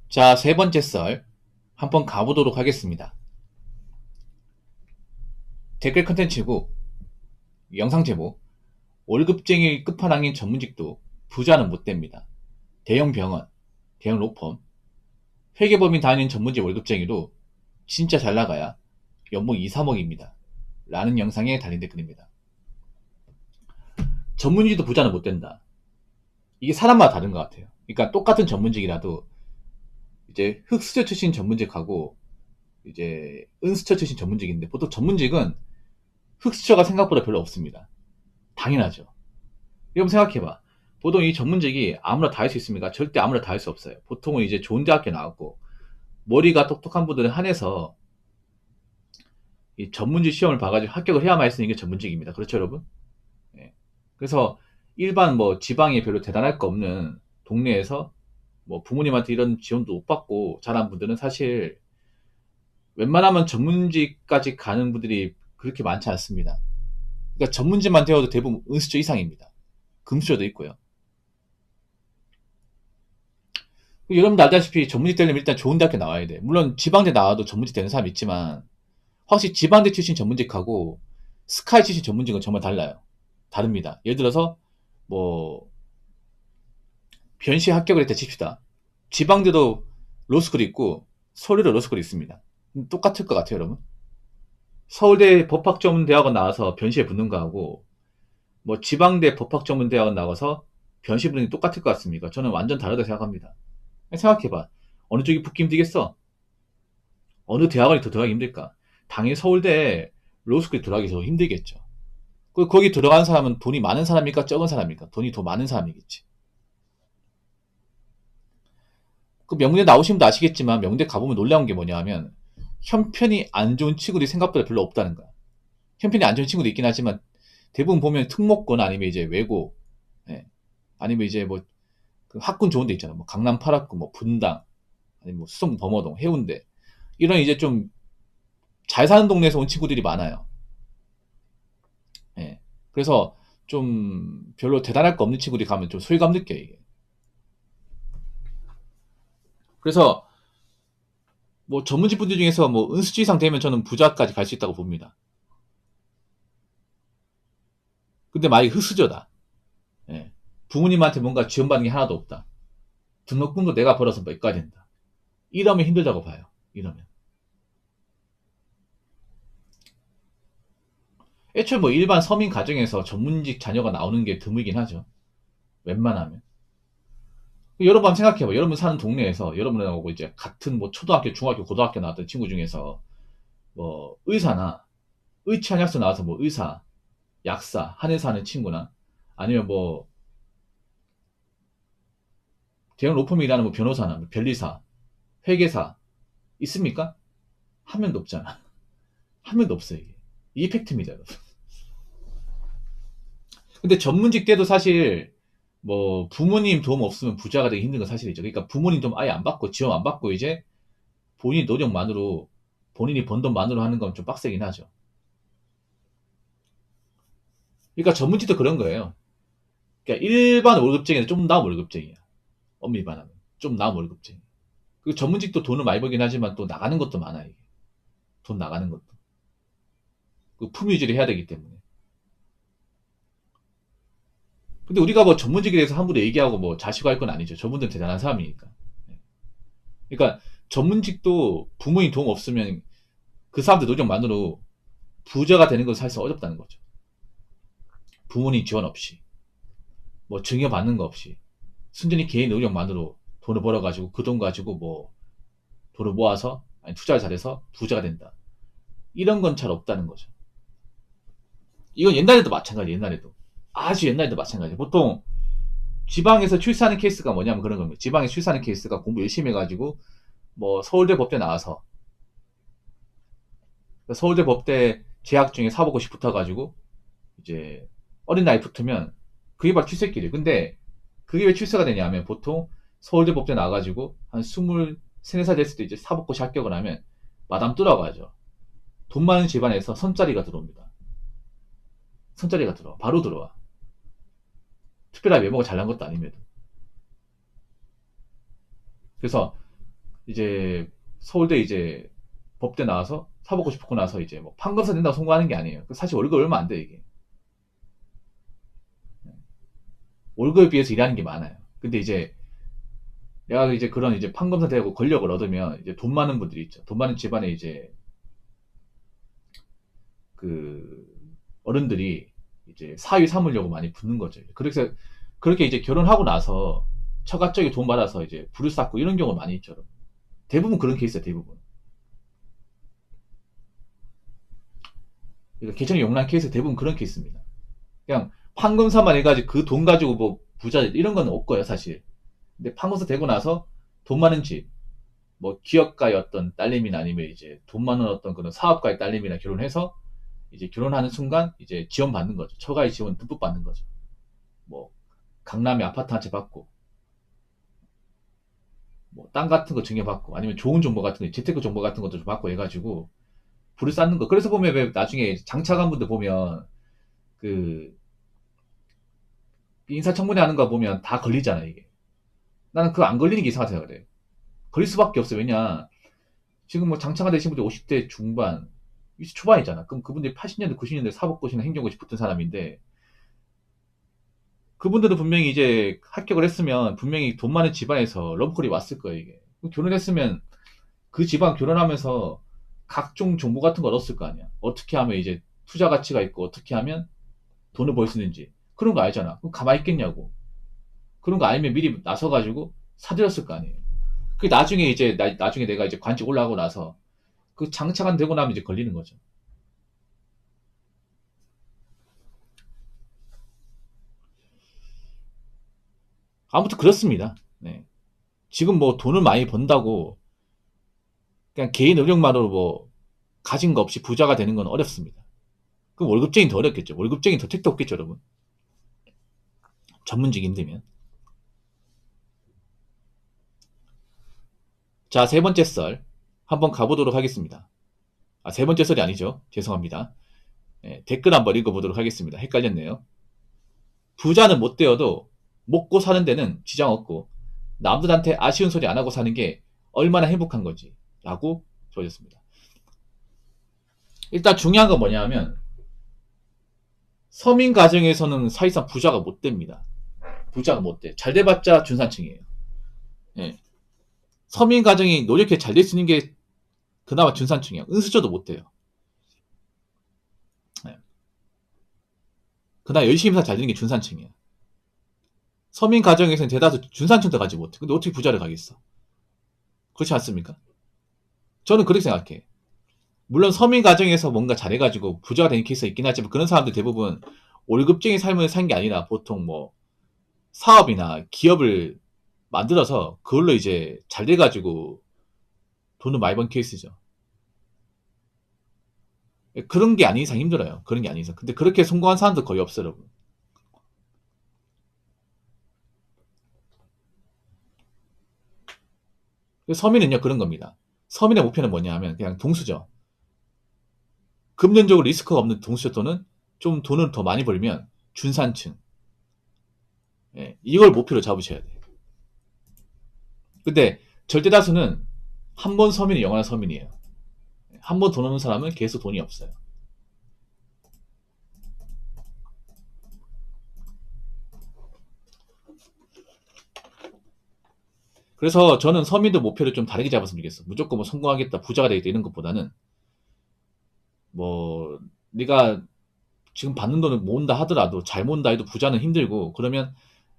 자, 세 번째 썰 한번 가보도록 하겠습니다. 댓글 컨텐츠고 영상 제목 월급쟁이 끝판왕인 전문직도 부자는 못 됩니다. 대형 병원, 대형 로펌, 회계법인 다니는 전문직 월급쟁이도 진짜 잘 나가야 연봉 2, 3억입니다. 라는 영상에 달린 댓글입니다. 전문직도 부자는 못 된다. 이게 사람마다 다른 것 같아요. 그러니까 똑같은 전문직이라도 이제 흑수저 출신 전문직하고 이제 은수저 출신 전문직인데 보통 전문직은 흑수저가 생각보다 별로 없습니다. 당연하죠. 여러분 생각해봐. 보통 이 전문직이 아무나 다 할 수 있습니까? 절대 아무나 다 할 수 없어요. 보통은 이제 좋은 대학교 나왔고 머리가 똑똑한 분들은 한해서 이 전문직 시험을 봐가지고 합격을 해야만 할 수 있는 게 전문직입니다. 그렇죠, 여러분? 예. 그래서 일반 뭐 지방에 별로 대단할 거 없는 동네에서 뭐 부모님한테 이런 지원도 못 받고 자란 분들은 사실 웬만하면 전문직까지 가는 분들이 그렇게 많지 않습니다. 그러니까 전문직만 되어도 대부분 은수저 이상입니다. 금수저도 있고요. 여러분도 알다시피 전문직 되려면 일단 좋은 대학교 나와야 돼. 물론 지방대 나와도 전문직 되는 사람 있지만 확실히 지방대 출신 전문직하고 스카이 출신 전문직은 정말 달라요. 다릅니다. 예를 들어서 뭐 변시에 합격을 했다 칩시다. 지방대도 로스쿨이 있고 서울대도 로스쿨이 있습니다. 똑같을 것 같아요, 여러분. 서울대 법학전문대학원 나와서 변시에 붙는 거하고 뭐 지방대 법학전문대학원 나와서 변시 붙는 게 똑같을 것 같습니까? 저는 완전 다르다고 생각합니다. 생각해봐. 어느 쪽이 붙기 힘들겠어? 어느 대학원이 더 들어가기 힘들까? 당연히 서울대 로스쿨이 들어가기 더 힘들겠죠. 거기 들어간 사람은 돈이 많은 사람입니까? 적은 사람입니까? 돈이 더 많은 사람이겠지. 그 명대 나오신 분도 아시겠지만 명대 가보면 놀라운 게 뭐냐 하면 형편이 안 좋은 친구들이 생각보다 별로 없다는 거야. 형편이 안 좋은 친구도 있긴 하지만 대부분 보면 특목고나 아니면 이제 외고, 예. 아니면 이제 뭐 그 학군 좋은 데 있잖아. 뭐 강남 8학군, 뭐 분당, 아니면 뭐 수성 범어동, 해운대 이런 이제 좀 잘 사는 동네에서 온 친구들이 많아요. 예. 그래서 좀 별로 대단할 거 없는 친구들이 가면 좀 소외감 느껴 이게. 그래서 뭐 전문직 분들 중에서 뭐 은수지 이상 되면 저는 부자까지 갈 수 있다고 봅니다. 근데 만약에 흑수저다. 예. 부모님한테 뭔가 지원받는 게 하나도 없다. 등록금도 내가 벌어서 몇가 된다. 이러면 힘들다고 봐요. 이러면. 애초에 뭐 일반 서민 가정에서 전문직 자녀가 나오는 게 드물긴 하죠. 웬만하면. 여러분 한번 생각해봐. 여러분 사는 동네에서 여러분하고 이제 같은 뭐 초등학교, 중학교, 고등학교 나왔던 친구 중에서 뭐 의사나 의치한약소 나와서 뭐 의사, 약사, 한의사 하는 친구나 아니면 뭐 대형 로펌이 일하는 뭐 변호사나 뭐 변리사, 회계사 있습니까? 한 명도 없잖아. 한 명도 없어요, 이게. 이게 팩트입니다, 여러분. 근데 전문직 때도 사실 뭐 부모님 도움 없으면 부자가 되기 힘든 건 사실이죠. 그러니까 부모님 도움 아예 안 받고 지원 안 받고 이제 본인 노력만으로 본인이 번 돈만으로 하는 건 좀 빡세긴 하죠. 그러니까 전문직도 그런 거예요. 그러니까 일반 월급쟁이는 좀 나은 월급쟁이야. 엄밀히 말하면 좀 나은 월급쟁이. 그 전문직도 돈을 많이 벌긴 하지만 또 나가는 것도 많아 이게. 돈 나가는 것도. 그 품위 유지를 해야 되기 때문에. 근데 우리가 뭐 전문직에 대해서 함부로 얘기하고 뭐 자시고할 건 아니죠. 저분들은 대단한 사람이니까. 그러니까 전문직도 부모님 도움 없으면 그 사람들 노력만으로 부자가 되는 건 사실 어렵다는 거죠. 부모님 지원 없이, 뭐 증여받는 거 없이, 순전히 개인 노력만으로 돈을 벌어가지고 그 돈 가지고 뭐 돈을 모아서 아니 투자를 잘해서 부자가 된다. 이런 건 잘 없다는 거죠. 이건 옛날에도 마찬가지, 옛날에도. 아주 옛날에도 마찬가지. 보통 지방에서 출세하는 케이스가 뭐냐면 그런 겁니다. 지방에서 출세하는 케이스가 공부 열심히 해가지고 뭐 서울대 법대 나와서 서울대 법대 재학 중에 사법고시 붙어가지고 이제 어린 나이 붙으면 그게 바로 출세길이에요. 근데 그게 왜 출세가 되냐면 보통 서울대 법대 나와가지고 한 23, 4살 됐을 때 이제 사법고시 합격을 하면 마담 뚫어가죠. 돈 많은 집안에서 선자리가 들어옵니다. 선자리가 들어와. 바로 들어와. 특별하게 외모가 잘난 것도 아님에도. 그래서 이제 서울대 이제 법대 나와서 사법고 싶고 나서 이제 뭐 판검사 된다고 성공하는 게 아니에요. 사실 월급 얼마 안 돼, 이게. 월급에 비해서 일하는 게 많아요. 근데 이제 내가 이제 그런 이제 판검사 되고 권력을 얻으면 이제 돈 많은 분들이 있죠. 돈 많은 집안에 이제 그 어른들이 이제 사위 삼으려고 많이 붙는 거죠. 그래서 그렇게 이제 결혼하고 나서 처가적인 돈 받아서 이제 부를 쌓고 이런 경우가 많이 있죠. 대부분 그런 케이스야, 대부분. 그러니까 계천이 용난 케이스 대부분 그런 케이스입니다. 그냥 판검사만 해가지고 그 돈 가지고 뭐 부자 이런 건 없고요, 사실. 근데 판검사 되고 나서 돈 많은 집, 뭐 기업가의 어떤 딸내미나 아니면 이제 돈 많은 어떤 그런 사업가의 딸내미나 결혼해서 이제 결혼하는 순간 이제 지원 받는 거죠. 처가의 지원 듬뿍 받는 거죠. 뭐 강남에 아파트 한 채 받고 뭐 땅 같은 거 증여받고 아니면 좋은 정보 같은 거 재테크 정보 같은 것도 좀 받고 해가지고 불을 쌓는 거. 그래서 보면 왜 나중에 장차관 분들 보면 그 인사청문회 하는 거 보면 다 걸리잖아 이게. 나는 그거 안 걸리는 게 이상하다 그래. 걸릴 수밖에 없어. 왜냐 지금 뭐 장차관 되신 분들 50대 중반 20 초반이잖아. 그럼 그분들이 80년대 90년대 사법고시나 행정고시 붙은 사람인데 그분들은 분명히 이제 합격을 했으면 분명히 돈 많은 집안에서 러브콜이 왔을 거예요 이게. 결혼했으면 그 집안 결혼하면서 각종 정보 같은 걸 얻었을 거 아니야. 어떻게 하면 이제 투자 가치가 있고 어떻게 하면 돈을 벌 수 있는지 그런 거 알잖아. 그럼 가만히 있겠냐고. 그런 거 알면 미리 나서가지고 사드렸을 거 아니에요. 그 나중에 이제 나중에 내가 이제 관직 올라가고 나서 그 장차관 되고 나면 이제 걸리는 거죠. 아무튼 그렇습니다. 네. 지금 뭐 돈을 많이 번다고 그냥 개인 의력만으로 뭐 가진 거 없이 부자가 되는 건 어렵습니다. 그럼 월급쟁이 더 어렵겠죠. 월급쟁이 더 택도 없겠죠, 여러분. 전문직이 힘들면. 자, 세 번째 썰 한번 가보도록 하겠습니다. 아, 세 번째 썰이 아니죠. 죄송합니다. 댓글 한번 읽어보도록 하겠습니다. 헷갈렸네요. 부자는 못 되어도 먹고 사는 데는 지장 없고 남들한테 아쉬운 소리 안 하고 사는 게 얼마나 행복한 거지 라고 적어졌습니다. 일단 중요한 건 뭐냐면 서민 가정에서는 사실상 부자가 못 됩니다. 부자가 못 돼. 잘 돼봤자 중산층이에요. 예. 서민 가정이 노력해 잘 될 수 있는 게 그나마 중산층이에요. 은수저도 못 돼요. 예. 그나마 열심히 잘 되는 게 중산층이에요. 서민 가정에서는 대다수 중산층도 가지 못해. 근데 어떻게 부자를 가겠어? 그렇지 않습니까? 저는 그렇게 생각해. 물론 서민 가정에서 뭔가 잘해가지고 부자가 되는 케이스가 있긴 하지만 그런 사람들 대부분 월급쟁이 삶을 산 게 아니라 보통 뭐 사업이나 기업을 만들어서 그걸로 이제 잘 돼가지고 돈을 많이 번 케이스죠. 그런 게 아닌 이상 힘들어요. 그런 게 아닌 이상. 근데 그렇게 성공한 사람도 거의 없어요, 여러분. 서민은요, 그런 겁니다. 서민의 목표는 뭐냐 하면 그냥 동수죠. 금전적으로 리스크가 없는 동수저 또는 좀 돈을 더 많이 벌면 중산층. 예, 이걸 목표로 잡으셔야 돼요. 근데 절대 다수는 한 번 서민이 영원한 서민이에요. 한 번 돈 없는 사람은 계속 돈이 없어요. 그래서 저는 서민들 목표를 좀 다르게 잡았으면 좋겠어. 무조건 뭐 성공하겠다, 부자가 되겠다 이런 것보다는 뭐 네가 지금 받는 돈을 모은다 하더라도 잘 모은다 해도 부자는 힘들고 그러면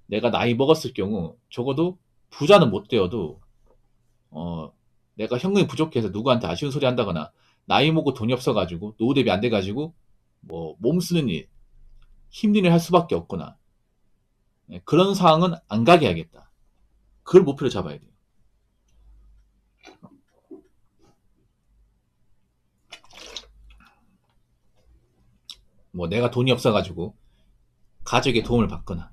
내가 나이 먹었을 경우 적어도 부자는 못 되어도 어 내가 현금이 부족해서 누구한테 아쉬운 소리 한다거나 나이 먹고 돈이 없어가지고 노후 대비 안 돼가지고 뭐 몸 쓰는 일 힘든 일 할 수밖에 없거나 그런 상황은 안 가게 해야겠다. 그걸 목표로 잡아야 돼요. 뭐 내가 돈이 없어가지고 가족의 도움을 받거나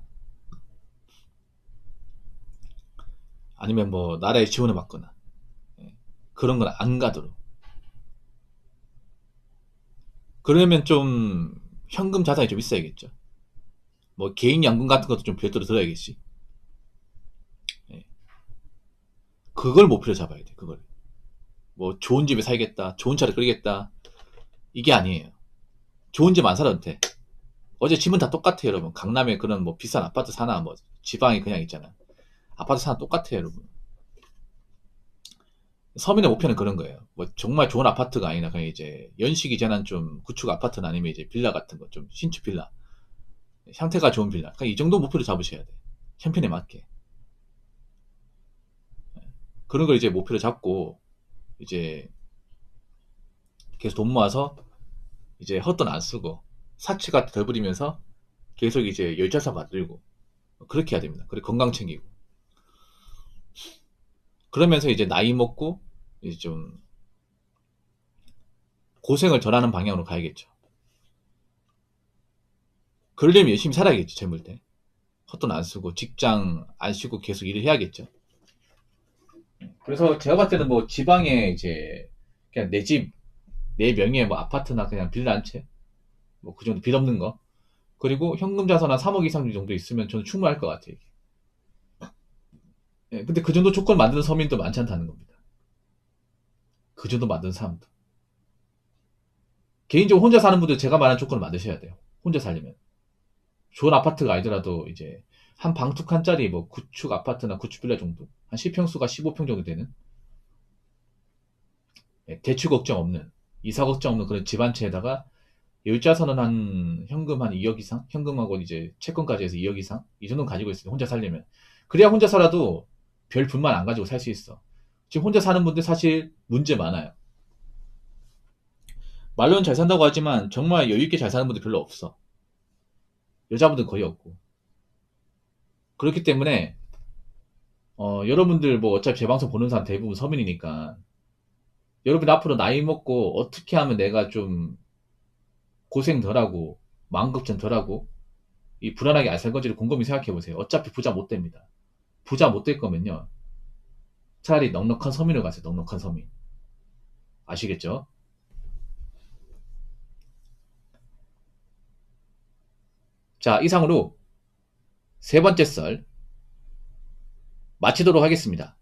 아니면 뭐 나라의 지원을 받거나 그런 건 안 가도록. 그러면 좀 현금 자산이 좀 있어야겠죠. 뭐 개인 연금 같은 것도 좀 별도로 들어야겠지. 예. 그걸 목표로 잡아야 돼. 그걸. 뭐 좋은 집에 살겠다, 좋은 차를 끌겠다, 이게 아니에요. 좋은 집 안 살아도 돼. 어제 집은 다 똑같아요, 여러분. 강남에 그런 뭐 비싼 아파트 사나, 뭐 지방에 그냥 있잖아. 아파트 사나 똑같아요, 여러분. 서민의 목표는 그런 거예요. 뭐 정말 좋은 아파트가 아니라 그냥 이제 연식이 지난 좀 구축 아파트나 아니면 이제 빌라 같은 거, 좀 신축 빌라, 형태가 좋은 빌라. 그냥 이 정도 목표를 잡으셔야 돼. 형편에 맞게. 그런 걸 이제 목표를 잡고 이제 계속 돈 모아서 이제 헛돈 안 쓰고 사치가 덜 부리면서 계속 이제 열차사 만들고 그렇게 해야 됩니다. 그리고 건강 챙기고 그러면서 이제 나이 먹고 이제 좀 고생을 덜 하는 방향으로 가야겠죠. 그러려면 열심히 살아야겠죠. 젊을 때 헛돈 안 쓰고 직장 안 쉬고 계속 일을 해야겠죠. 그래서 제가 봤을 때는 뭐 지방에 이제 그냥 내 집, 내 명의의 뭐 아파트나 그냥 빌라 한 채, 뭐 그 정도 빚 없는 거, 그리고 현금 자산 한 3억 이상 정도 있으면 저는 충분할 것 같아요. 예, 근데 그 정도 조건 만드는 서민도 많지 않다는 겁니다. 그 정도 만드는 사람도. 개인적으로 혼자 사는 분들 제가 말한 조건을 만드셔야 돼요. 혼자 살려면. 좋은 아파트가 아니더라도 이제 한 방 두 칸짜리 뭐 구축 아파트나 구축 빌라 정도. 한 10평수가 15평 정도 되는. 예, 대출 걱정 없는. 이사 걱정 없는 그런 집 한 채에다가 열자산은 한 현금 한 2억 이상? 현금하고 이제 채권까지 해서 2억 이상? 이 정도는 가지고 있어요. 혼자 살려면. 그래야 혼자 살아도 별 불만 안 가지고 살 수 있어. 지금 혼자 사는 분들 사실 문제 많아요. 말로는 잘 산다고 하지만 정말 여유있게 잘 사는 분들 별로 없어. 여자분들 거의 없고. 그렇기 때문에 여러분들 뭐 어차피 제 방송 보는 사람 대부분 서민이니까 여러분 앞으로 나이 먹고 어떻게 하면 내가 좀 고생 덜하고 마음 걱정 덜하고 이 불안하게 안 살 건지를 곰곰이 생각해 보세요. 어차피 부자 못 됩니다. 부자 못 될 거면요. 차라리 넉넉한 서민으로 가세요. 넉넉한 서민. 아시겠죠? 자, 이상으로 세 번째 썰 마치도록 하겠습니다.